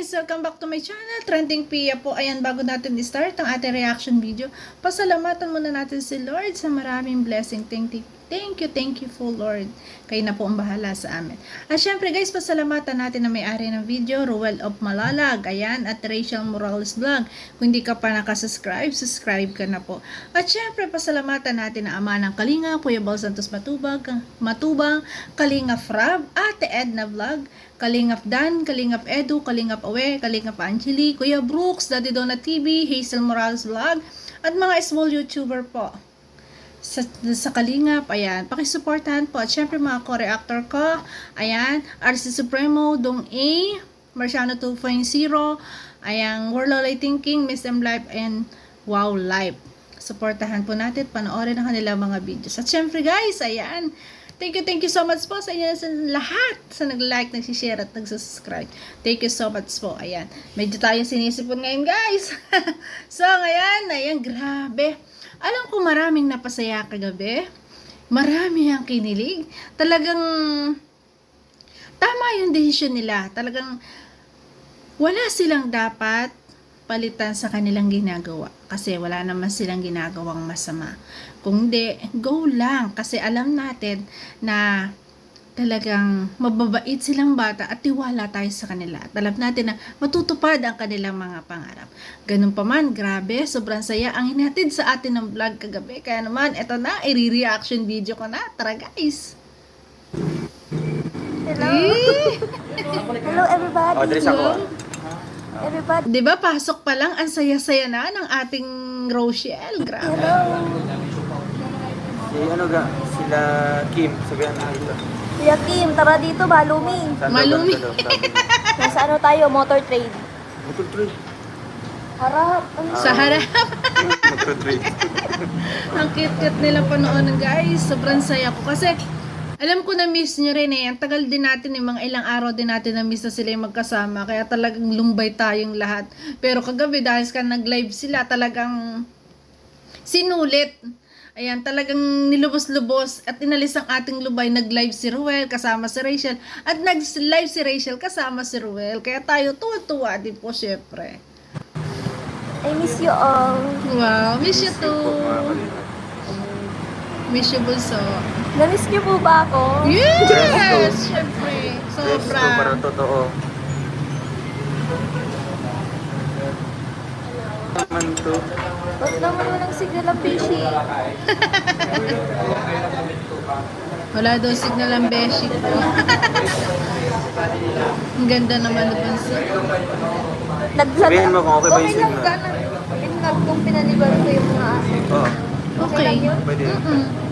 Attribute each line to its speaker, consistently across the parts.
Speaker 1: guys! Welcome back to my channel, Trending Pia po. Ayan, bago natin i-start ang ating reaction video, pasalamatan muna natin si Lord sa maraming blessing. Thank you full Lord. Kayo na po ang bahala sa amin. At syempre guys, pasalamatan natin na may-ari ng video, Ruel of Malalag. Ayan, at Rachel Morales Vlog. Kung hindi ka pa nakasubscribe, subscribe ka na po. At syempre, pasalamatan natin na ama ng Kalinga, Kuya Bal Santos Matubang, Kalinga Frab, Ate Edna Vlog, Kalingap Dan, Kalingap Edu, Kalingap Awe, Kalingap Angeli, Kuya Brooks, Daddy Donna TV, Hazel Morales Vlog, at mga small YouTuber po. Sa Kalingap, ayan, pakisuportahan po. At syempre mga co-reactor ko, ayan, RC Supremo, Dong A, Marciano 2.0, ayan, Warlolay Thinking, Miss M Life, and Wow Life. Suportahan po natin, panoorin ang kanilang mga videos. At syempre guys, ayan, thank you so much po sa inyo sa lahat sa nag-like, nag-share at nag-subscribe. Thank you so much po. Ayan, medyo tayo sinisipon ngayon guys. So ngayon, ayan, grabe. Alam ko maraming napasaya kagabi. Marami ang kinilig. Talagang tama yung desisyon nila. Talagang wala silang dapat palitan sa kanilang ginagawa. Kasi wala naman silang ginagawang masama. Kung di, go lang. Kasi alam natin na talagang mababait silang bata at tiwala tayo sa kanila. At alam natin na matutupad ang kanilang mga pangarap. Ganun pa man, grabe, sobrang saya ang hinatid sa atin ng vlog kagabi. Kaya naman, eto na, i-reaction video ko na. Tara guys!
Speaker 2: Hello. Hello everybody.
Speaker 3: Address ako.
Speaker 2: Everybody.
Speaker 1: Diba, pasok pa lang, ang saya-saya na ng ating Rochelle. Grabe.
Speaker 2: Hello.
Speaker 3: Si ano ga? Sila Kim. Sabihan na ito.
Speaker 2: Kuya Kim, tara dito, Malumi.
Speaker 1: Malumi.
Speaker 2: Nasa ano tayo, motor trade.
Speaker 3: Motor trade.
Speaker 2: Harap. Ano?
Speaker 1: Sa harap.
Speaker 3: Motor trade.
Speaker 1: Ang cute-cute nila panoonin guys. Sobrang saya ko. Kasi, alam ko na miss nyo rin eh. Ang tagal din natin eh. Mga ilang araw din natin na miss na sila yung magkasama. Kaya talagang lumbay tayong lahat. Pero kagabi dahil ka nag-live sila, talagang sinulit. Ayan, talagang nilubos-lubos at inalis ang ating lubay. Nag-live si Ruel kasama si Rachel. At nag-live si Rachel kasama si Ruel. Kaya tayo tuwa-tuwa din po syempre.
Speaker 2: I miss you all.
Speaker 1: Wow, miss you too. Miss you bulso.
Speaker 2: Na-miss niyo po ba ako?
Speaker 1: Yes! Syempre. Sobra.
Speaker 3: Yes, para totoo. Naman to.
Speaker 2: Ba't naman walang signal ang fishy?
Speaker 1: Wala daw signal ang beshi ko. Ang ganda naman na bulso.
Speaker 3: Sabihin mo kung okay ba yung
Speaker 2: lang
Speaker 3: signal.
Speaker 2: ka na. Pinag kung pinaniban ko yung mga aso.
Speaker 3: Oo.
Speaker 1: Okay.
Speaker 2: lang yun?
Speaker 3: Pwede.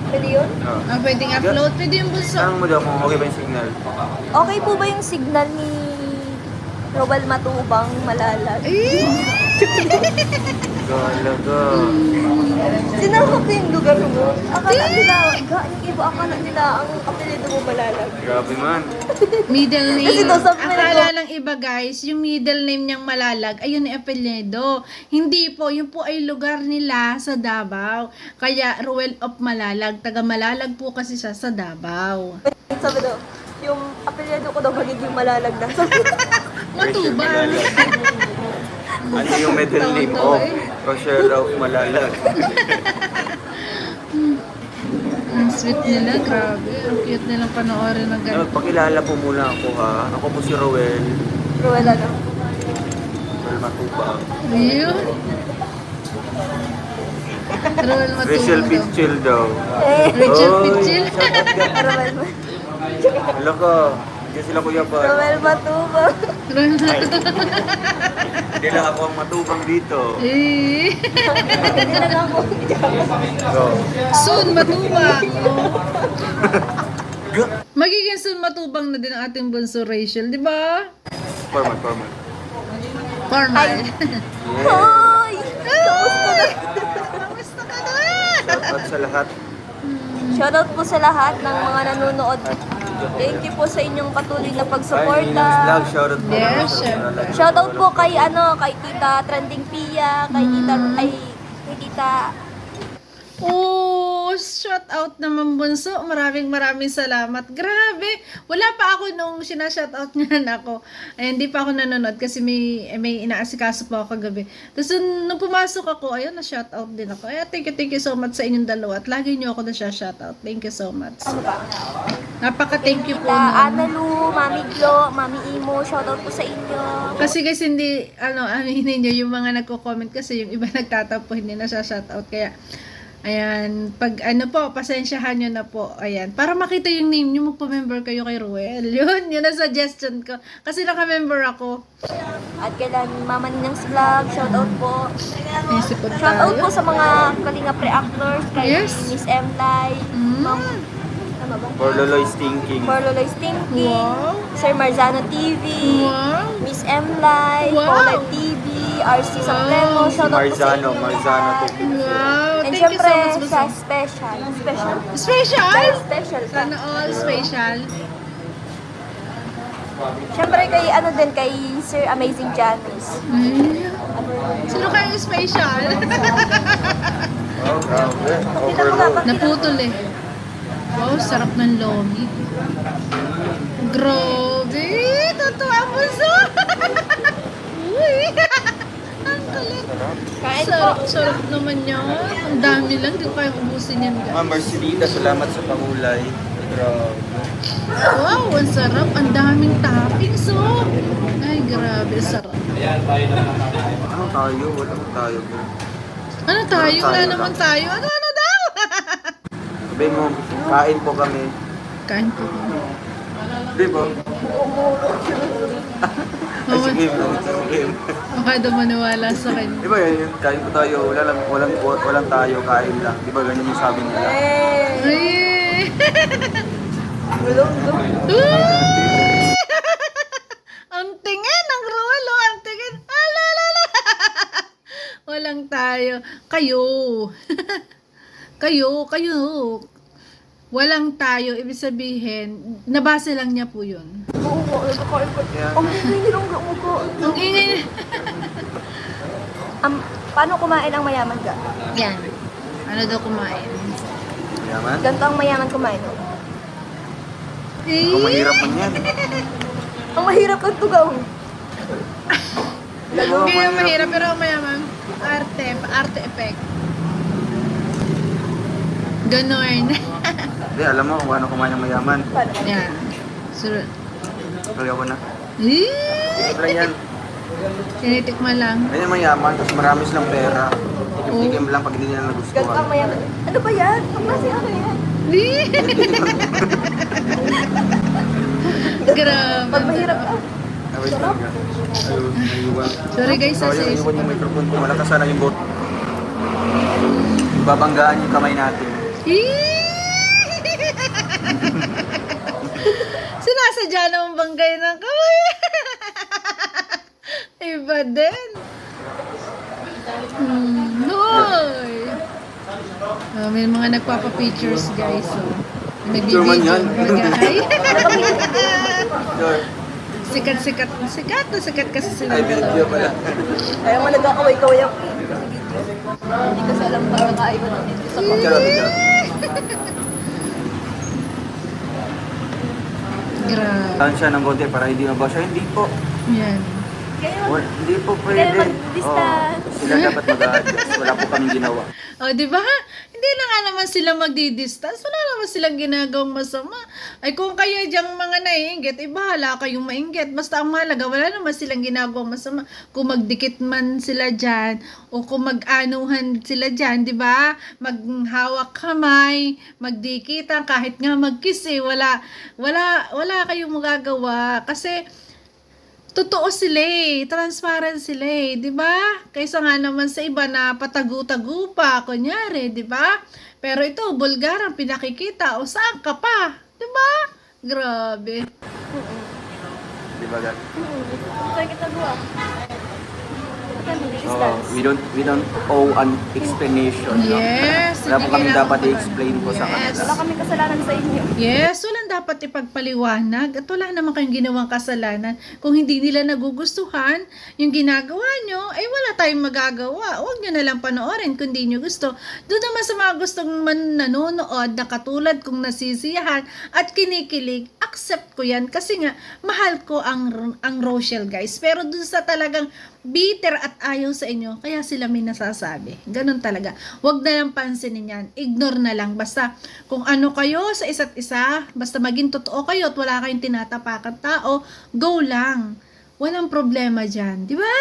Speaker 2: Pwede yun?
Speaker 3: Oo.
Speaker 1: Ah, pwedeng upload. Pwede yung bulso.
Speaker 3: Tanong mo daw kung okay ba yung signal.
Speaker 2: Okay po ba yung signal ni Robal Matubang Malalag?
Speaker 3: Galaga.
Speaker 2: Sinama ko yung lugar mo. Akala nila, yung iba akala nila ang apelido mo Malalag.
Speaker 3: Grabe man.
Speaker 1: Middle
Speaker 2: Kasi
Speaker 1: name.
Speaker 2: daw sabi nila
Speaker 1: Akala ng iba guys, yung middle name niyang Malalag, ayun ang apelyido. Hindi po, yun po ay lugar nila sa Davao. Kaya Ruel of Malalag, taga Malalag po kasi siya sa Davao.
Speaker 2: Sabi daw, yung apelido ko daw magiging Malalag na. Sabi
Speaker 1: Matubang.
Speaker 3: Ano yung middle name of Rochelle of Malalag?
Speaker 1: Ang sweet nila, grabe. Ang cute nilang panoorin ng ganito.
Speaker 3: Pakilala po muna ako ha. Ako po si Rowel.
Speaker 2: Ruel ano?
Speaker 3: Rowel Matubang.
Speaker 1: Yun. Ruel
Speaker 3: Rachel
Speaker 1: Matubang.
Speaker 3: Pitchell daw.
Speaker 1: Rachel
Speaker 3: Oy,
Speaker 1: Pitchell.
Speaker 3: shout out ka.
Speaker 2: Ruel,
Speaker 3: Hello ko. Hindi sila kuya pa.
Speaker 2: Ruel Matubang.
Speaker 3: Ay. Hindi lang ako ang matubang dito.
Speaker 1: Eh.
Speaker 2: Hindi na lang ako.
Speaker 3: So,
Speaker 1: Soon matubang.
Speaker 3: Ga-
Speaker 1: Magiging soon matubang na din ang ating bunso Rachel, di ba?
Speaker 3: Formal.
Speaker 1: Formal.
Speaker 3: Yeah.
Speaker 2: Hoy!
Speaker 1: Kamusta ka na?
Speaker 3: Shout out sa lahat.
Speaker 2: Shoutout po sa lahat ng mga nanonood. Thank you po sa inyong patuloy na
Speaker 3: Ay,
Speaker 2: pagsuporta.
Speaker 3: Ninang's Vlog. Shout out po.
Speaker 1: Yes, syempre.
Speaker 2: Shoutout po kay kay Tita Trending Pia, kay Tita
Speaker 1: Oh, shout out naman bunso. Maraming salamat. Grabe. Wala pa ako nung sinashout out niyan ako. Ay, hindi pa ako nanonood kasi may inaasikaso pa ako kagabi. Tapos nung pumasok ako, ayun, na-shout out din ako. Ay, thank you so much sa inyong dalawa. At lagi niyo ako na-shout out. Thank you so much.
Speaker 2: Ano ba?
Speaker 1: Napaka-thank you po.
Speaker 2: Tita
Speaker 1: nun.
Speaker 2: Analu, Mami Glo, Mami Imo, shoutout po sa inyo.
Speaker 1: Kasi guys, hindi, aminin nyo, yung mga nagko-comment kasi yung iba nagtatampo, hindi na siya shoutout. Kaya, ayan, pag pasensyahan nyo na po. Ayan, para makita yung name nyo, magpa-member kayo kay Ruel. Yun ang suggestion ko. Kasi naka-member ako.
Speaker 2: At kailan Mama Ninang's Vlog, shoutout po.
Speaker 1: Naisipot
Speaker 2: Shoutout po
Speaker 1: tayo.
Speaker 2: sa mga Kalinga Pre-Actors, kay
Speaker 1: Yes.
Speaker 2: Miss Emlay, Ma'am, ano ba?
Speaker 3: For Loloy's thinking.
Speaker 2: Marloloy Stinking,
Speaker 1: Wow.
Speaker 2: Sir Marzano TV,
Speaker 1: Wow.
Speaker 2: Miss Emlay,
Speaker 1: Wow.
Speaker 2: Pauline TV, RC Supremo,
Speaker 3: Si
Speaker 2: shoutout po sa
Speaker 3: Marzano,
Speaker 2: inyo.
Speaker 3: Marzano to.
Speaker 1: Wow.
Speaker 2: And
Speaker 1: Thank you so
Speaker 2: syempre,
Speaker 1: much,
Speaker 2: sa
Speaker 1: Buso.
Speaker 2: special. Special?
Speaker 1: Special?
Speaker 2: Special ka.
Speaker 1: Sana all special.
Speaker 2: Syempre kay kay Sir Amazing Janice.
Speaker 1: Ay. Sino kayong special?
Speaker 3: Oh, grabe.
Speaker 2: Kita mo
Speaker 3: Overload.
Speaker 2: nga,
Speaker 1: Naputol eh. Wow, sarap ng lomi. Grabe! Totoo ang buso! Uy! Ang kulit.
Speaker 2: kain po.
Speaker 1: Sarap naman yan. Ang dami lang. Di ko kayang ubusin yan, guys.
Speaker 3: Ma'am Marcelita, salamat sa pangulay. Grabe.
Speaker 1: Wow, ang sarap. Ang daming toppings, oh. Ay, grabe. Sarap.
Speaker 3: Ano tayo? Wala tayo. bro.
Speaker 1: Ano tayo? Wala
Speaker 3: Tayo
Speaker 1: naman
Speaker 3: lang.
Speaker 1: tayo. Ano daw?
Speaker 3: Sabi mo, kain po kami.
Speaker 1: Kain po.
Speaker 3: Di ba? Ay, sige, sige.
Speaker 1: Baka daw maniwala sa kanya.
Speaker 3: Di ba yun, kain po tayo, walang tayo, kain lang. Di ba ganyan yung sabi nila?
Speaker 2: Eh,
Speaker 1: Ay!
Speaker 2: gulong.
Speaker 1: Ang tingin ng rolo, ang tingin. Alalala. Walang tayo. Kayo. kayo. Walang tayo. Ibig sabihin, nabase lang niya po yun.
Speaker 2: Oo, nagkakain ko.
Speaker 3: Yeah.
Speaker 2: Ang ingay ng umuko.
Speaker 1: Ang ingay.
Speaker 2: Paano kumain ang mayaman ka?
Speaker 1: Yan. Ano daw kumain?
Speaker 3: Yaman?
Speaker 2: Ganito ang mayaman kumain.
Speaker 3: Ang mahirap man yan.
Speaker 2: Ang mahirap ang tugaw.
Speaker 1: Hindi yung mahirap, pero mayaman. Arte effect. Ganon.
Speaker 3: Hindi, alam mo kung ano kumain ng mayaman.
Speaker 2: Paano?
Speaker 1: Yan. Sur
Speaker 3: Kaya ko na. Try yan.
Speaker 1: Tinitikman lang.
Speaker 3: Ganyan mayaman, tapos marami silang pera. Tikim-tikim lang pag hindi nila
Speaker 2: Ganito ang
Speaker 3: nagustuhan.
Speaker 2: mayaman. Ano ba yan? Ang klase ano yan?
Speaker 1: Grabe.
Speaker 2: Pag mahirap ka.
Speaker 3: Away talaga. Ayun, naiwan.
Speaker 1: Sorry guys, sa
Speaker 3: Ayun, naiwan yung microphone ko. Malakas sana yung bot. Babanggaan yung kamay natin.
Speaker 1: Sinasadya naman banggay ng kamay. Iba din. Hoy. May mga nagpapa-pictures guys. So.
Speaker 3: Picture man yan.
Speaker 1: Bagay.
Speaker 3: Sure.
Speaker 1: Sikat kasi sila.
Speaker 3: Ay, video pala.
Speaker 2: Kaya mo nagkakaway-kaway ako. Hindi kasi alam pa nakaiba ng dito sa pag.
Speaker 3: Charot, charot.
Speaker 1: Grabe.
Speaker 3: Tahan siya ng konti para hindi mabasa. Hindi po.
Speaker 1: Yan.
Speaker 3: Hindi po pwede.
Speaker 2: mag-distance.
Speaker 3: Sila dapat mag-adjust. Wala po kaming ginawa.
Speaker 1: O, di ba? Hindi na nga naman sila magdi-distance. Wala naman silang ginagawang masama. Ay, kung kayo diyang mga naiinggit, bahala kayong mainggit. Basta ang mahalaga, wala naman silang ginagawang masama. Kung magdikit man sila dyan, o kung mag-anuhan sila dyan, di ba? Maghawak kamay, magdikitan, kahit nga mag-kiss eh. Wala kayong magagawa. Kasi, totoo sila eh. Transparent sila eh. Di ba? Kaysa nga naman sa iba na patagu-tagu pa. Kunyari, di ba? Pero ito, bulgar ang pinakikita. O saan ka pa? Di ba? Grabe.
Speaker 3: Di ba, Dad?
Speaker 2: Kaya kita gawa.
Speaker 3: So, we don't owe an explanation. no?
Speaker 1: Yes.
Speaker 3: Wala po
Speaker 1: hindi
Speaker 3: kami
Speaker 1: kailangan
Speaker 3: dapat
Speaker 1: pala.
Speaker 3: i-explain po sa
Speaker 1: Yes.
Speaker 3: kanila.
Speaker 2: Wala kami kasalanan sa inyo.
Speaker 1: Yes, walang naman dapat ipagpaliwanag at wala naman kayong ginawang kasalanan. Kung hindi nila nagugustuhan yung ginagawa nyo, ay wala tayong magagawa. Huwag nyo na lang panoorin kung di nyo gusto. Doon naman sa mga gustong nanonood na katulad kong nasisiyahan at kinikilig, accept ko yan kasi nga mahal ko ang Rochelle guys. Pero doon sa talagang bitter at ayaw sa inyo, kaya sila may nasasabi. Ganun talaga. Huwag na lang pansinin yan. Ignore na lang. Basta kung ano kayo sa isa't isa, basta maging totoo kayo at wala kayong tinatapakan tao, go lang. Walang problema dyan. Di ba?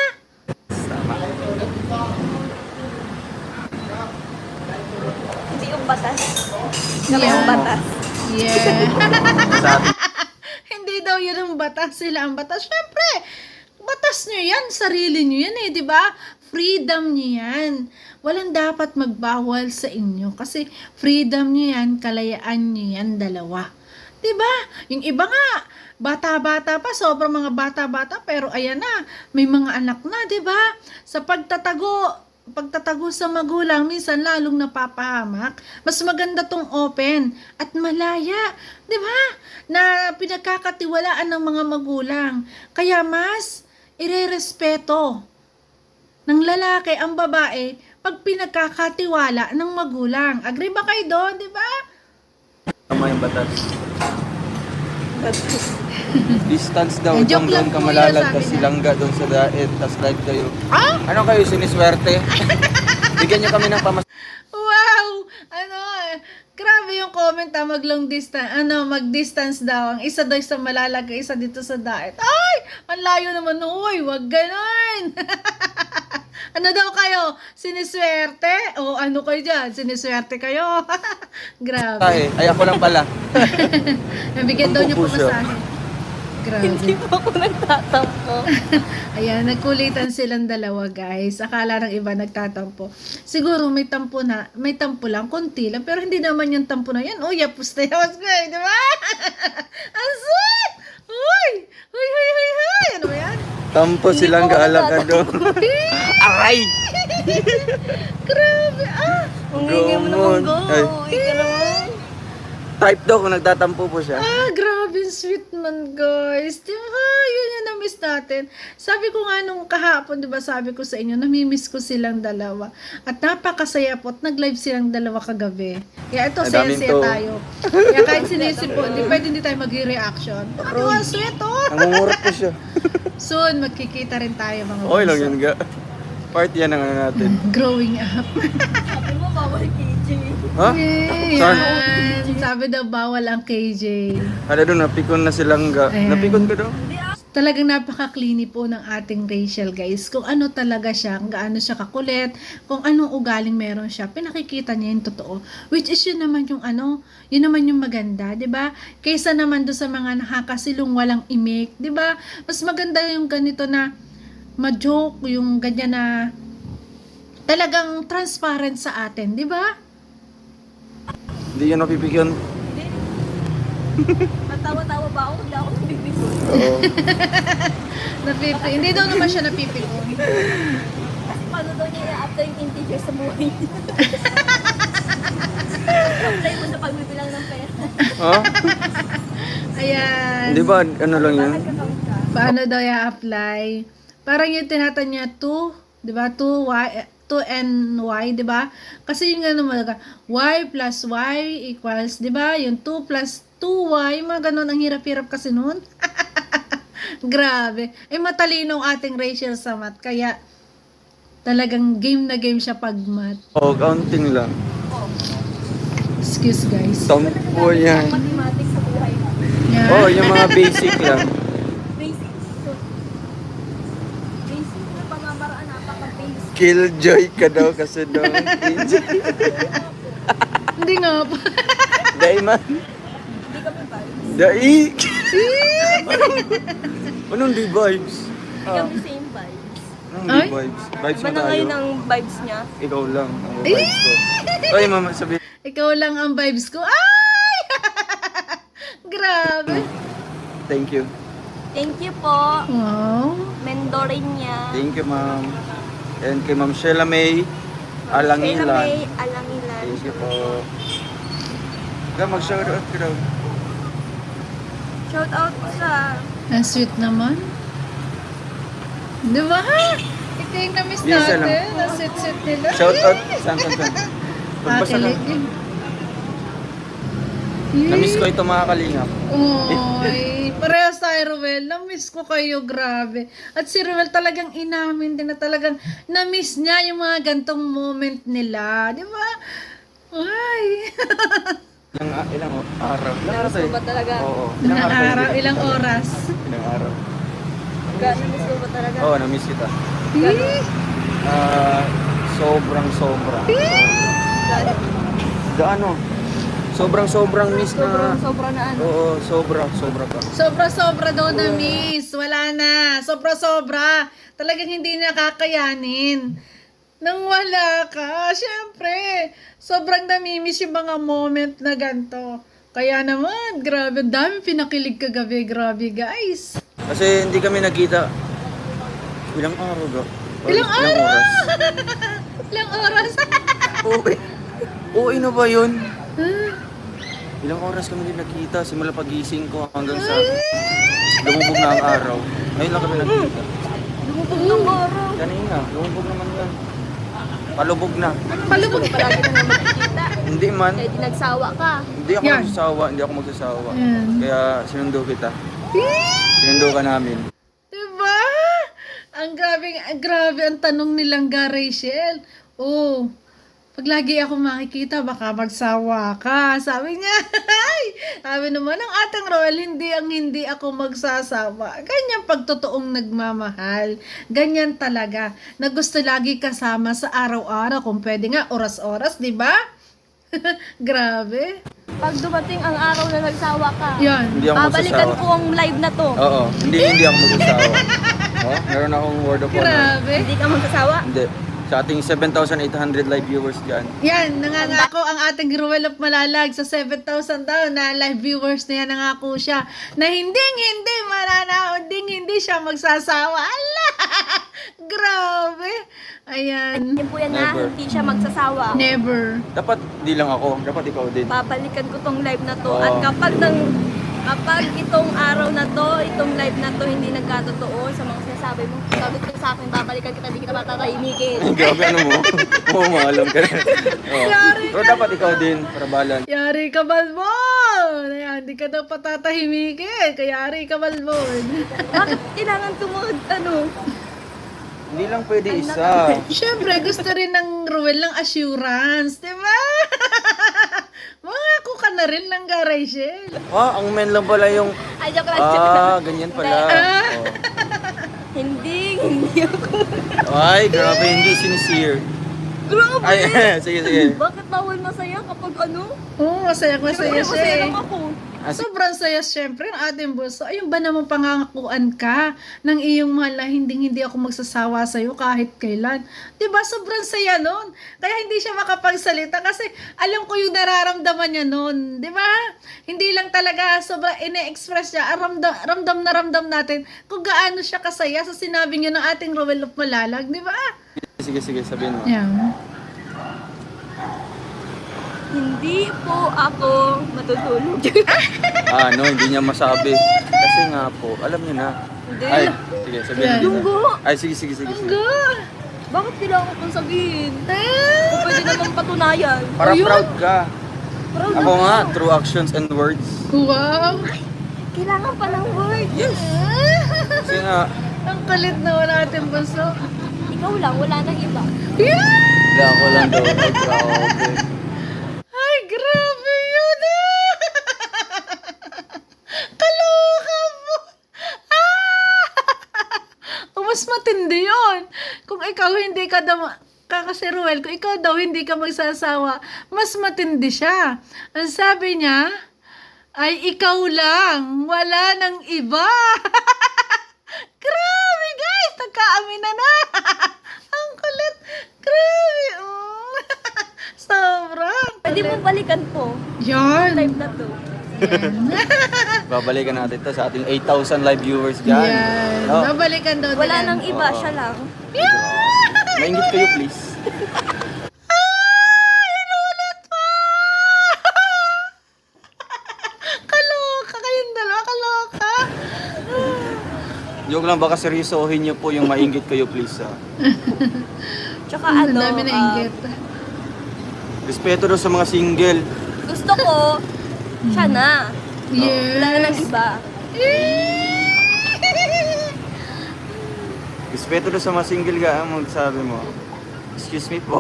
Speaker 2: Hindi yung batas. Kami yung batas.
Speaker 1: Yeah.
Speaker 3: Sabi,
Speaker 1: Hindi daw yun ang batas. Sila ang batas. Syempre, batas nyo yan. Sarili nyo yan di ba? Freedom nyo yan. Walang dapat magbawal sa inyo. Kasi freedom nyo yan, kalayaan nyo yan, dalawa. Di ba? Yung iba nga, bata-bata pa, sobrang mga bata-bata, pero ayan na, may mga anak na, di ba? Sa pagtatago sa magulang, minsan lalong napapahamak. Mas maganda tong open at malaya, di ba? Na pinagkakatiwalaan ng mga magulang. Kaya mas irerespeto ng lalaki ang babae pag pinagkakatiwala ng magulang. Agree ba kayo doon, di ba?
Speaker 3: tama yung batas.
Speaker 4: Distance daw,
Speaker 1: Eh, joke lang
Speaker 4: doon ka
Speaker 1: po yun,
Speaker 4: malalag,
Speaker 1: sabi
Speaker 4: tas
Speaker 1: niya.
Speaker 4: silangga doon sa daet, tas live kayo.
Speaker 1: Ah?
Speaker 4: Ano kayo, siniswerte? Bigyan niyo kami ng
Speaker 1: Wow! Grabe yung comment mag-long distance, mag-distance daw. Ang isa daw sa malalaga, isa dito sa daet. Ay! Ang layo naman, uy! Wag ganon! Ano daw kayo? Siniswerte? O ano kayo dyan? Siniswerte kayo? Grabe.
Speaker 4: pamasahe. Ay, ako lang pala.
Speaker 1: Nabigyan daw niyo
Speaker 3: Ang pupuso.
Speaker 1: pamasahe. Grabe.
Speaker 2: Hindi po ako nagtatampo.
Speaker 1: Ayan, nagkulitan silang dalawa guys. Akala ng iba nagtatampo. Siguro may tampo lang, konti lang. Pero hindi naman yung tampo na yan. Uy, yapos na yapos ko eh, di ba? Ang sweet! Uy! Uy, uy, uy, uy! Ano ba yan?
Speaker 4: Tampo silang kaalagado. Aray!
Speaker 1: Grabe, ah!
Speaker 2: Ang ingay mo naman, go.
Speaker 4: Ay.
Speaker 2: Ika naman.
Speaker 4: Type daw kung nagtatampo po siya.
Speaker 1: Ah, grabe, sweet man, guys. Di ba? Yun yung na-miss natin. Sabi ko nga nung kahapon, di ba, sabi ko sa inyo, namimiss ko silang dalawa. At napakasaya po at nag-live silang dalawa kagabi. Kaya ito,
Speaker 4: Ay, daming
Speaker 1: saya-saya
Speaker 4: to.
Speaker 1: tayo. Kaya kahit sinisipo, hindi tayo mag-reaction. Ano ang sweet, oh!
Speaker 4: Nangungurot po siya.
Speaker 1: Soon, magkikita rin tayo, mga
Speaker 4: Okay lang
Speaker 1: bunso.
Speaker 4: yun ga. Part yan ang ano natin.
Speaker 1: Growing up.
Speaker 2: Sabi mo, bawal KJ.
Speaker 4: Ha? Saan?
Speaker 1: Yan. Sabi daw, bawal ang KJ.
Speaker 4: Ano doon, napikon na silang ga.
Speaker 1: Ayan.
Speaker 4: Napikon ka daw?
Speaker 1: Talagang napaka-cleany po ng ating Rachel, guys. Kung ano talaga siya, kung gaano siya kakulit, kung anong ugaling meron siya, pinakikita niya yung totoo. Which is yun naman yung yun naman yung maganda, 'di ba? Kaysa naman do sa mga nakakasilong walang imik, 'di ba? Mas maganda yung ganito na ma-joke, yung ganyan na talagang transparent sa atin, 'di ba?
Speaker 4: Hindi yan napipikon.
Speaker 2: Matawa-tawa ba ako? Hindi ako nabibigyan.
Speaker 4: Oo.
Speaker 1: Hindi daw naman siya napipikon.
Speaker 2: Kasi paano daw niya i-apply yung integer sa buhay niya? Apply mo sa pagbibilang ng pera.
Speaker 4: Ha?
Speaker 1: Ayan.
Speaker 4: Di ba, ano lang yan?
Speaker 2: Nag-account ka.
Speaker 1: Paano daw i-apply? Parang yung tinatanya 2, 'di ba? 2ny, 'di ba? Kasi yung ano malaga, y plus y equals, 'di ba? Yung 2 plus 2y, mga ganun, ang hirap-hirap kasi noon. Grabe. Matalino ang ating Rachel sa math, kaya talagang game na game siya pag math.
Speaker 4: Oo, counting lang.
Speaker 1: Excuse guys.
Speaker 4: Tampo yan.
Speaker 2: Mathematics sa buhay.
Speaker 1: Yan.
Speaker 4: Oo, yung mga basic lang.
Speaker 2: Basics. Basic na pamamaraan, napaka-basic.
Speaker 4: Killjoy ka daw kasi daw. Killjoy.
Speaker 1: Hindi nga pa.
Speaker 4: Dahil man.
Speaker 2: Hindi kami vibes.
Speaker 4: Dahil. Anong di vibes?
Speaker 2: Hindi kami same vibes.
Speaker 4: Anong
Speaker 1: Ay?
Speaker 4: di vibes? Vibes
Speaker 2: Iba
Speaker 4: mo
Speaker 2: na
Speaker 4: tayo.
Speaker 2: ngayon ang vibes niya.
Speaker 4: Ikaw lang. Ang vibes ko. Ay, mama, sabi.
Speaker 1: Ikaw lang ang vibes ko. Ay! Grabe.
Speaker 4: Thank you.
Speaker 2: Thank you po.
Speaker 1: Wow.
Speaker 2: Mendorin niya.
Speaker 4: Thank you, ma'am. And kay Ma'am Sheila May Alangilan.
Speaker 2: Sheila May Alangilan.
Speaker 4: Thank you po. Mag-shoutout ka daw.
Speaker 2: Shout out po sa...
Speaker 1: Ang sweet naman. Di ba? Ito yung na-miss
Speaker 4: Yes,
Speaker 1: natin.
Speaker 4: alam.
Speaker 1: Ang sweet-sweet nila.
Speaker 4: Shout out. Saan? Pagbasa lang.
Speaker 1: Akilig.
Speaker 4: Na-miss ko ito mga kalingap.
Speaker 1: Oy, parehas tayo, Ruel. Na-miss ko kayo, grabe. At si Ruel talagang inamin din na talagang na-miss niya yung mga gantong moment nila. Di ba? Ay.
Speaker 4: Ilang araw? Ilang araw
Speaker 2: Namiss ko ba talaga?
Speaker 4: Oo.
Speaker 1: Ilang
Speaker 4: tayo
Speaker 1: araw,
Speaker 4: dito?
Speaker 1: ilang oras.
Speaker 4: Ilang araw.
Speaker 2: Namiss ko ba talaga?
Speaker 4: Oo, na-miss kita.
Speaker 1: Eh,
Speaker 4: Sobra. Gaano? Sobrang miss na.
Speaker 2: Sobra na ano.
Speaker 4: Oo, sobra pa.
Speaker 1: Sobra-sobra daw na miss. Wala na. Sobra-sobra. Talagang hindi nakakayanin. Nang wala ka, syempre, sobrang namimiss yung mga moment na ganito. Kaya naman, grabe, ang dami pinakilig kagabi. Grabe, guys.
Speaker 4: Kasi hindi kami nagkita. Ilang araw ba?
Speaker 1: Ilang araw?
Speaker 4: oras?
Speaker 1: Ilang oras?
Speaker 4: Oo, na ba yun? Ilang oras kami din nagkita. Simula pagising ko hanggang sa lumubog na ang araw. Ngayon lang kami nagkita.
Speaker 2: Lumubog ng araw.
Speaker 4: Kanina, lumubog naman yan. Palubog na.
Speaker 1: Palubog.
Speaker 2: Palagi na naman nakikita.
Speaker 4: Hindi man.
Speaker 2: Kaya di nagsawa ka.
Speaker 4: Hindi ako
Speaker 1: Yan.
Speaker 4: magsasawa.
Speaker 1: Yan.
Speaker 4: Kaya sinundo kita. Sinundo ka namin.
Speaker 1: Diba? Ang grabe ang tanong nilang Rachel. Oh, pag lagi ako makikita, baka magsawa ka. Sabi niya, sabi naman ng ating Roel, hindi ako magsasawa. Ganyan pagtotoong nagmamahal. Ganyan talaga. Na gusto lagi kasama sa araw-araw. Kung pwede nga, oras-oras, di ba? Grabe.
Speaker 2: Pag dumating ang araw na nagsawa ka,
Speaker 1: Yan.
Speaker 4: Hindi ako
Speaker 2: babalikan
Speaker 4: magsasawa.
Speaker 2: ko ang live na to.
Speaker 4: Oo, hindi ako magsasawa. Oh, meron akong word of honor.
Speaker 1: Grabe.
Speaker 2: Hindi ka magsasawa?
Speaker 4: Hindi. Sa ating 7,800 live viewers dyan.
Speaker 1: Yan, nangangako ang ating Ruel of Malalag sa 7,000 daw na live viewers na yan, nangako siya na hindi hindi siya magsasawa. Ala! Grabe! Ayan.
Speaker 2: Yan po yan na,
Speaker 4: Never.
Speaker 2: hindi siya magsasawa.
Speaker 1: Never.
Speaker 4: Dapat di lang ako, dapat ikaw din.
Speaker 2: Babalikan ko tong live na to.
Speaker 4: Oo.
Speaker 2: At kapag itong araw na to, itong live na to, hindi nagkatotoo sa mga sinasabi mo, sabi ko sa akin, babalikan kita, hindi kita matatahimikin.
Speaker 4: Grabe ano mo? Oo, maalam ka na. Oo. Pero dapat ikaw din, para balan.
Speaker 1: Yari ka, Balbon! Ayan, di ka daw patatahimikin. Kaya yari ka, Balbon.
Speaker 2: Bakit kailangan tumawag,
Speaker 4: Hindi lang pwede isa.
Speaker 1: Siyempre, gusto rin ng Ruel ng assurance, di ba? Mangako ka na rin ng Rachel.
Speaker 4: Ang men lang pala yung...
Speaker 2: Ay, joke lang.
Speaker 4: Ganyan pala. Oo.
Speaker 2: Hindi ako.
Speaker 4: Ay, grabe, hindi sincere.
Speaker 2: Grabe!
Speaker 4: Ay, sige.
Speaker 2: Bakit bawal masaya kapag ano?
Speaker 1: Oo, masaya siya
Speaker 2: Masaya
Speaker 1: eh.
Speaker 2: lang ako.
Speaker 1: Sobrang saya syempre ng ating boss. Ayun ba namang pangangakuan ka ng iyong mahal na hindi ako magsasawa sa'yo kahit kailan. Diba? Sobrang saya nun. Kaya hindi siya makapagsalita kasi alam ko yung nararamdaman niya nun. Diba? Hindi lang talaga sobrang ine-express niya. Ramdam natin kung gaano siya kasaya sa sinabi niya ng ating Roel of Malalag. Diba?
Speaker 4: Sige, sabihin mo.
Speaker 1: Yeah.
Speaker 2: Hindi po ako matutulog.
Speaker 4: Hindi niya masabi. Kasi nga po, alam niyo na.
Speaker 2: Hindi.
Speaker 4: Ay, sige, sabihin
Speaker 1: Yan.
Speaker 4: mo.
Speaker 2: Lunggo!
Speaker 4: Ay, sige.
Speaker 2: Bakit kailangan kong sabihin? Kung pwede naman patunayan.
Speaker 4: Para
Speaker 1: Ayun.
Speaker 4: proud ka.
Speaker 2: Proud
Speaker 4: Ako
Speaker 2: ako.
Speaker 4: nga, through actions and words.
Speaker 1: Wow!
Speaker 2: Kailangan pa ng word.
Speaker 4: Yes. Kasi nga,
Speaker 1: Ang kulit naman ating bunso.
Speaker 2: Ikaw lang, wala nang iba.
Speaker 1: Yeah!
Speaker 4: wala ako lang daw. Ay, grabe.
Speaker 1: Ay, grabe yun ah! Kaloka mo! Mas matindi yun. Kung ikaw hindi ka daw, kasi Ruel, kung ikaw daw hindi ka magsasawa, mas matindi siya. Ang sabi niya, ay ikaw lang, wala nang iba. Grabe guys, nagkaaminan na. Ang kulit. Grabe. Sobrang.
Speaker 2: Pwede mo balikan po.
Speaker 1: Yan.
Speaker 2: Live na to.
Speaker 4: Babalikan natin to sa ating 8,000 live viewers dyan.
Speaker 1: Yan.
Speaker 4: Oh,
Speaker 1: Babalikan daw
Speaker 2: Wala
Speaker 1: nila.
Speaker 2: nang iba,
Speaker 4: Oo.
Speaker 2: siya lang.
Speaker 4: maingit kayo, please.
Speaker 1: Inulit pa! Kaloka kayong dalawa, kaloka.
Speaker 4: Joke lang, baka seryosohin niyo po yung maingit kayo, please.
Speaker 2: Tsaka
Speaker 1: Ang
Speaker 2: ano,
Speaker 1: dami na inggit.
Speaker 4: Respeto daw sa mga single.
Speaker 2: gusto ko, siya na. Wala na ng
Speaker 1: Yes.
Speaker 2: iba.
Speaker 4: Respeto daw sa mga single ka, magsabi mo. Excuse me po.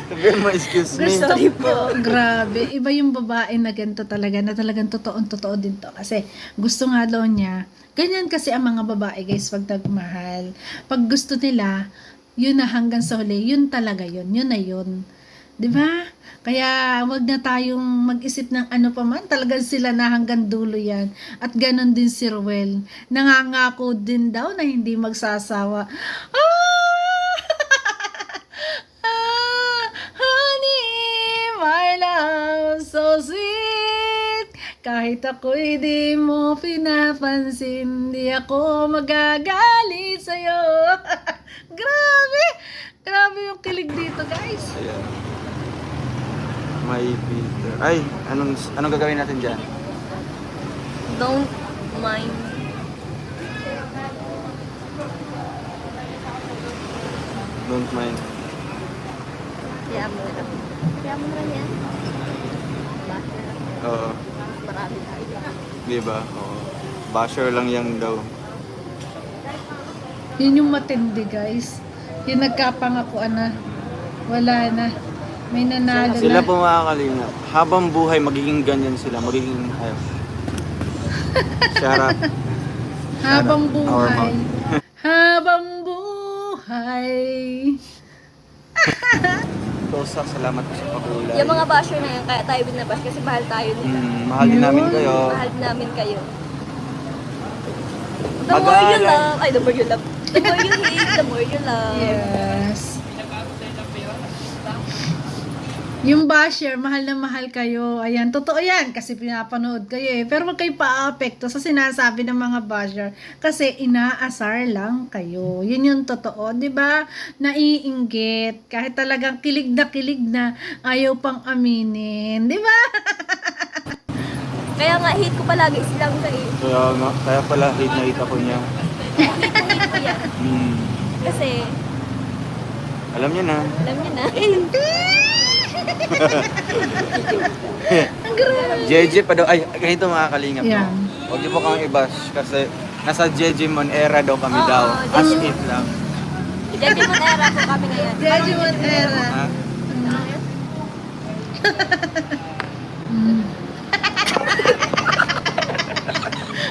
Speaker 4: Sabihin mo, excuse me.
Speaker 2: Sorry po.
Speaker 1: Grabe, iba yung babae na ganito talaga, na talagang totoo din to. Kasi gusto nga daw niya, ganyan kasi ang mga babae guys, pag nagmahal. Pag gusto nila, yun na hanggang sa huli, yun talaga yun na yun. 'Di ba? Kaya wag na tayong mag-isip ng ano pa man, talagang sila na hanggang dulo yan. At ganon din si Ruel. Nangangako din daw na hindi magsasawa. Honey, my love, so sweet. Kahit ako'y di mo pinapansin, di ako magagalit sa'yo. Grabe! Grabe yung kilig dito, guys.
Speaker 4: Ayan. May Peter. Ay, anong gagawin natin dyan?
Speaker 2: Don't mind.
Speaker 4: Don't mind.
Speaker 2: Kaya mo na. Kaya mo na yan.
Speaker 4: Oo.
Speaker 2: Marami tayo.
Speaker 4: Diba? Oo. Basher lang yan daw.
Speaker 1: Yun yung matindi, guys. Yung nagkapangakuan na. Wala na. May nanalo
Speaker 4: Sila
Speaker 1: na.
Speaker 4: po mga kalingap. Habang buhay, magiging ganyan sila. Magiging, ay, shut up.
Speaker 1: Habang
Speaker 4: Shut up. Our
Speaker 1: buhay.
Speaker 4: mouth.
Speaker 1: Habang buhay.
Speaker 4: Tosa, salamat po sa pagkulay.
Speaker 2: Yung mga basher na yan, kaya tayo binabash kasi mahal tayo nila.
Speaker 4: Mahal din namin
Speaker 1: Yun.
Speaker 4: kayo.
Speaker 2: Mahal namin kayo. The more you
Speaker 4: Mag-aaral.
Speaker 2: love, ay the more you love. The more you hate, the more you love.
Speaker 1: Yes. Yung basher, mahal na mahal kayo. Ayan, totoo yan kasi pinapanood kayo eh. Pero wag kayo pa-apekto sa sinasabi ng mga basher kasi inaasar lang kayo. Yun yung totoo, 'di ba? Naiinggit kahit talagang kilig na ayaw pang aminin, 'di ba?
Speaker 2: Kaya nga hate ko palagi silang sa eh.
Speaker 4: Kaya pala hate na hate ako niya.
Speaker 2: Hate ko yan. Kasi,
Speaker 4: Alam niya na.
Speaker 2: alam niyo na.
Speaker 4: JJ pa daw. Ay, ganito mga kalingap.
Speaker 1: Yan.
Speaker 4: No? Huwag niyo po kami i-bash kasi nasa JJ Mon era daw kami
Speaker 2: Oo,
Speaker 4: daw. As
Speaker 2: JJ.
Speaker 4: if lang.
Speaker 2: Judgment era po kami ngayon.
Speaker 1: Judgment era.
Speaker 4: Ha?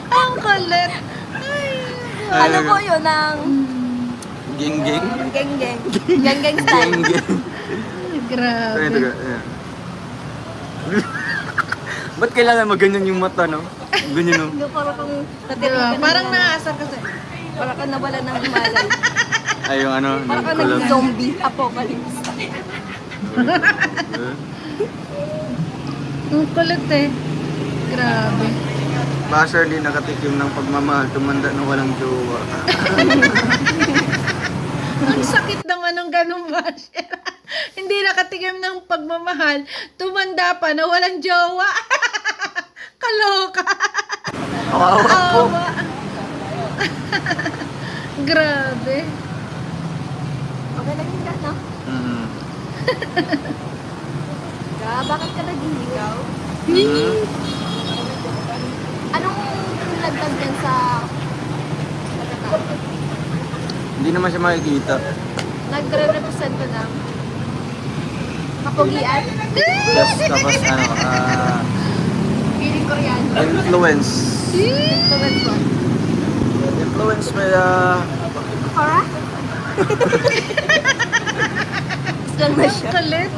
Speaker 1: Ang kulit.
Speaker 2: Ano po yun ng
Speaker 4: Ging-ging?
Speaker 2: geng-geng. Geng-geng style.
Speaker 4: Ging-ging.
Speaker 1: Grabe.
Speaker 4: Ganito ka. Ayan. Ba't kailangan maganyan yung mata, no? Ganyan, no?
Speaker 2: Yung parang kung
Speaker 1: Diba?
Speaker 2: natirikan
Speaker 1: Parang naasar kasi.
Speaker 2: Parang kang nawala ng malay.
Speaker 4: Ay, yung ano,
Speaker 2: Parang kang
Speaker 4: nagkulab.
Speaker 2: naging zombie apocalypse.
Speaker 1: Ang kulit eh. Grabe.
Speaker 4: Basher din nakatikim ng pagmamahal, tumanda na walang jowa.
Speaker 1: Ang sakit naman ng ganun ba? Hindi nakatikim ng pagmamahal. Tumanda pa na walang jowa. Kaloka.
Speaker 4: Kawawa po.
Speaker 1: Awa. Grabe.
Speaker 2: Okay lang yun ka, no?
Speaker 4: Mm.
Speaker 2: Bakit ka naghihikaw? Anong lagdag yan sa pagkatao?
Speaker 4: Hindi naman siya makikita.
Speaker 2: Nagre-represent ko ng kapugian?
Speaker 4: Yes, tapos ano,
Speaker 2: Feeling Koreano.
Speaker 4: influence.
Speaker 2: Influence mo.
Speaker 4: Influence may,
Speaker 2: Kora? Lang na siya.
Speaker 1: Kulit.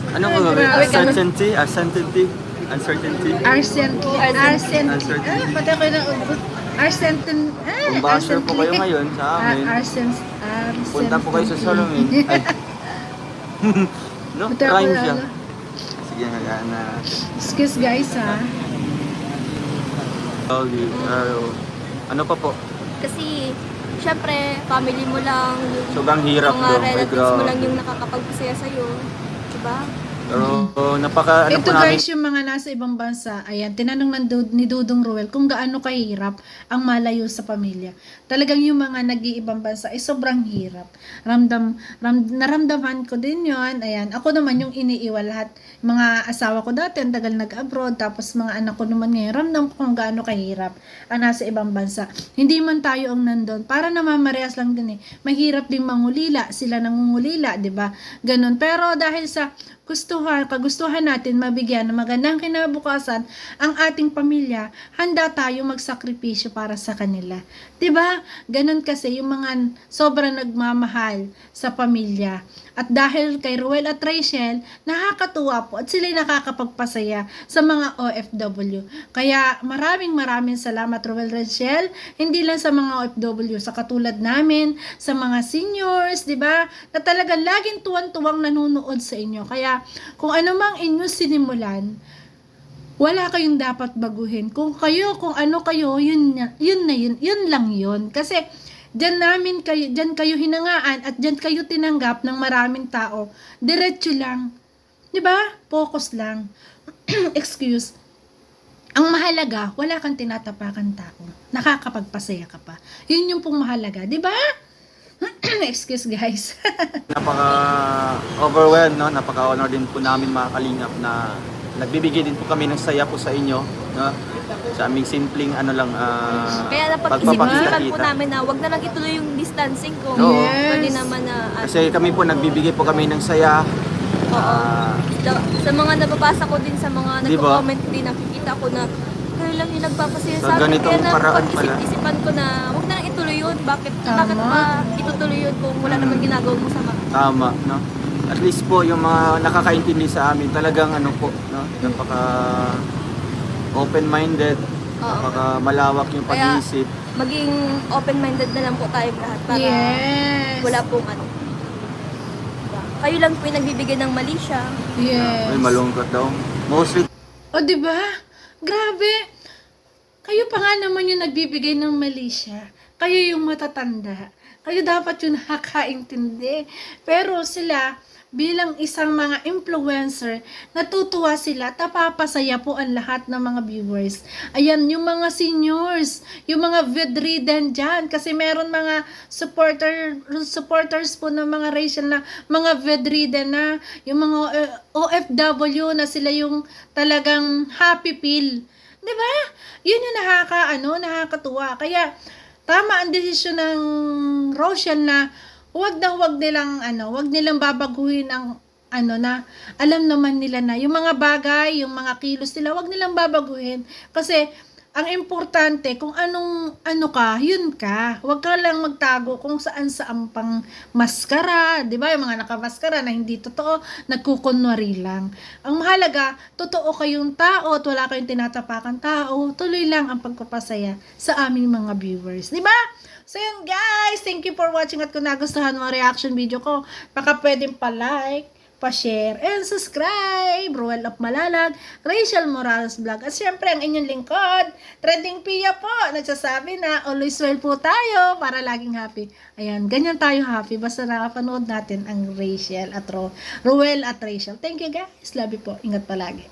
Speaker 4: anong
Speaker 1: Ay,
Speaker 4: gagawin?
Speaker 1: grabe.
Speaker 4: Uncertainty? Uncertainty? Uncertainty?
Speaker 1: Arsent. Ah, pati ako na ubot. Arsenten.
Speaker 4: Kung basher po kayo ngayon sa amin,
Speaker 1: Arsent.
Speaker 4: punta po kayo sa Solomon. Ay. No?
Speaker 1: Pati ako
Speaker 4: Rhyme
Speaker 1: na,
Speaker 4: siya.
Speaker 1: ano.
Speaker 4: Sige, na.
Speaker 1: Excuse guys ha.
Speaker 4: Okay. Ano pa po?
Speaker 2: Kasi, syempre, family mo lang, yung
Speaker 4: Sobrang hirap
Speaker 2: mga
Speaker 4: daw. Ay,
Speaker 2: relatives mo
Speaker 4: grabe.
Speaker 2: lang yung nakakapagpasaya sa'yo. Diba?
Speaker 4: Pero napaka ano
Speaker 1: Ito
Speaker 4: po namin,
Speaker 1: guys, yung mga nasa ibang bansa, ayan, tinanong ni Dudong Ruel kung gaano kahirap ang malayo sa pamilya. Talagang yung mga nag-iibang bansa ay sobrang hirap. Naramdaman ko din yon. Ayan, ako naman yung iniiwan lahat. Mga asawa ko dati, ang tagal nag-abroad, tapos mga anak ko naman ngayon, ramdam ko kung gaano kahirap ang nasa ibang bansa. Hindi man tayo ang nandun, para namamarehas lang din eh. Mahirap din mangulila, sila nangungulila, 'di ba? Ganun. Pero dahil sa kagustuhan natin mabigyan ng magandang kinabukasan ang ating pamilya, handa tayo magsakripisyo para sa kanila. 'Di ba? Ganun kasi yung mga sobrang nagmamahal sa pamilya. At dahil kay Ruel at Rachel, nakakatuwa po at sila'y nakakapagpasaya sa mga OFW. Kaya maraming salamat Ruel, Rachel, hindi lang sa mga OFW, sa katulad namin, sa mga seniors, 'di ba? Na talagang laging tuwan-tuwang nanonood sa inyo. Kaya kung ano mang inyong sinimulan, wala kayong dapat baguhin. Kung ano kayo, yun lang yun. Kasi diyan kayo hinangaan at diyan kayo tinanggap ng maraming tao. Diretso lang. 'Di ba? Focus lang. Excuse. Ang mahalaga, wala kang tinatapakan tao. Nakakapagpasaya ka pa. Yun yung pong mahalaga, 'di ba? Excuse guys.
Speaker 4: napaka-overwhelmed, no? Napaka-honor din po namin mga kalingap na nagbibigay din po kami ng saya po sa inyo, no? Sa aming simpleng
Speaker 2: Kaya napag-isipan po namin na wag na lang ituloy yung distancing kung
Speaker 4: Oo.
Speaker 2: pwede naman na
Speaker 4: kasi kami po nagbibigay po kami ng saya.
Speaker 2: sa mga nababasa ko din sa mga
Speaker 4: Di ba?
Speaker 2: nagko-comment din, nakikita ko na kayo lang yung nagpapasaya
Speaker 4: Sa
Speaker 2: sa akin.
Speaker 4: ganitong
Speaker 2: Kaya
Speaker 4: paraan pala.
Speaker 2: napag-isip-isipan ko na wag na lang ituloy yun. Bakit
Speaker 1: Tama.
Speaker 2: pa itutuloy yun kung wala naman ginagawa mo sa
Speaker 4: Tama, no? At least po yung mga nakakaintindi sa amin, talagang ano po, no? Napaka open-minded, napaka malawak yung
Speaker 2: Kaya,
Speaker 4: pag-iisip.
Speaker 2: maging open-minded na lang po tayong lahat para
Speaker 1: Yes.
Speaker 2: wala pong ano. Kayo lang po yung nagbibigay ng mali siya.
Speaker 1: Yes.
Speaker 4: Ay, malungkot daw. Mostly
Speaker 1: O, di ba? Grabe. Kayo pa nga naman yung nagbibigay ng mali siya. Kayo yung matatanda. Kayo dapat yung nakakaintindi. Pero sila, bilang isang mga influencer, natutuwa sila at napapasaya po ang lahat ng mga viewers. Ayan, yung mga seniors, yung mga bedridden dyan, kasi meron mga supporters po ng mga racial na mga bedridden na, yung mga OFW na sila yung talagang happy pill. 'Di ba? Yun yung nakakatuwa. Kaya tama ang desisyon ng Rochelle na wag nilang babaguhin ang na alam naman nila na yung mga bagay, yung mga kilos nila, wag nilang babaguhin kasi ang importante kung yun ka. Wag ka lang magtago kung saan pang maskara, 'di ba? Yung mga nakamaskara na hindi totoo, nagkukunwari lang. Ang mahalaga, totoo kayong tao at wala kayong tinatapakan tao. Tuloy lang ang pagpapasaya sa aming mga viewers, 'di ba? So yun guys, thank you for watching at kung nagustuhan mo ang reaction video ko, baka pwedeng pa-like, pa-share, and subscribe. Ruel of Malalag, Rachel Morales Vlog. At syempre, ang inyong lingkod, Trending Pia po, nagsasabi na always well po tayo para laging happy. Ayan, ganyan tayo happy basta nakapanood natin ang Rachel at Ruel at Rachel. Thank you guys. Love you po. Ingat palagi.